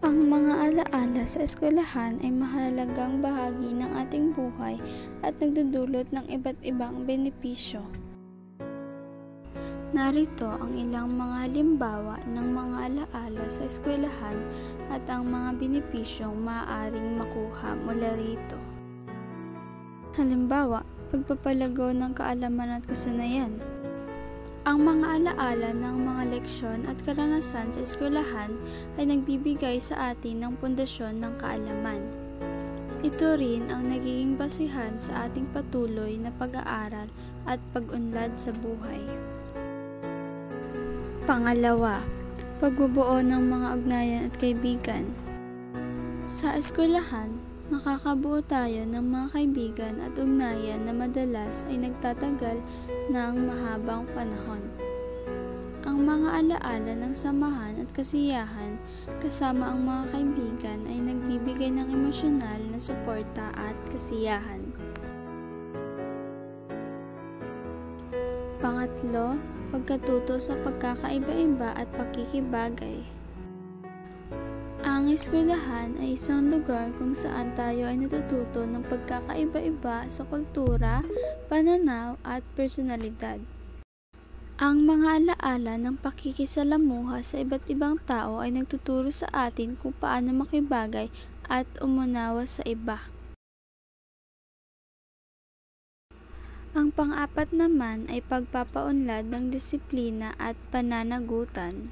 Ang mga alaala sa eskwelahan ay mahalagang bahagi ng ating buhay at nagdudulot ng iba't ibang benepisyo. Narito ang ilang mga halimbawa ng mga alaala sa eskwelahan at ang mga benepisyong maaaring makuha mula rito. Halimbawa, pagpapalago ng kaalaman at kasanayan. Ang mga alaala ng mga leksyon at karanasan sa eskwelahan ay nagbibigay sa atin ng pundasyon ng kaalaman. Ito rin ang nagiging basihan sa ating patuloy na pag-aaral at pag-unlad sa buhay. Pangalawa, pagbubuo ng mga ugnayan at kaibigan. Sa eskwelahan, nakakabuo tayo ng mga kaibigan at ugnayan na madalas ay nagtatagal ng mahabang panahon. Ang mga alaala ng samahan at kasiyahan kasama ang mga kaibigan ay nagbibigay ng emosyonal na suporta at kasiyahan. Pangatlo, pagkatuto sa pagkakaiba-iba at pakikibagay. Ang eskwelahan ay isang lugar kung saan tayo ay natututo ng pagkakaiba-iba sa kultura, pananaw at personalidad. Ang mga alaala ng pakikisalamuha sa iba't ibang tao ay nagtuturo sa atin kung paano makibagay at umunawa sa iba. Ang pang-apat naman ay pagpapaunlad ng disiplina at pananagutan.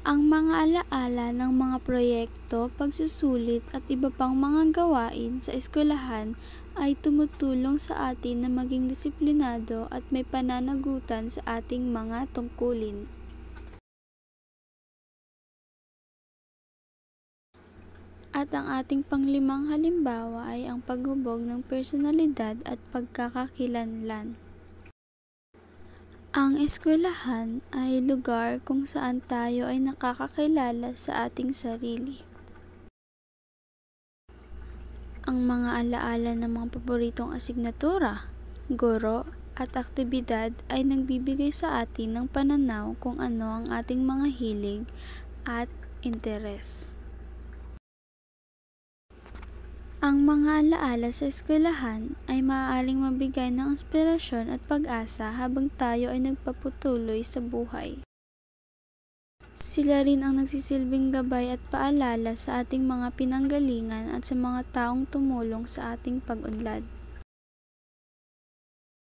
Ang mga alaala ng mga proyekto, pagsusulit at iba pang mga gawain sa eskwelahan ay tumutulong sa atin na maging disiplinado at may pananagutan sa ating mga tungkulin. At ang ating panglimang halimbawa ay ang paghubog ng personalidad at pagkakakilanlan. Ang eskwelahan ay lugar kung saan tayo ay nakakakilala sa ating sarili. Ang mga alaala ng mga paboritong asignatura, guro at aktibidad ay nagbibigay sa atin ng pananaw kung ano ang ating mga hilig at interes. Ang mga alaala sa eskwelahan ay maaaring mabigay ng inspirasyon at pag-asa habang tayo ay nagpapatuloy sa buhay. Sila rin ang nagsisilbing gabay at paalala sa ating mga pinanggalingan at sa mga taong tumulong sa ating pag-unlad.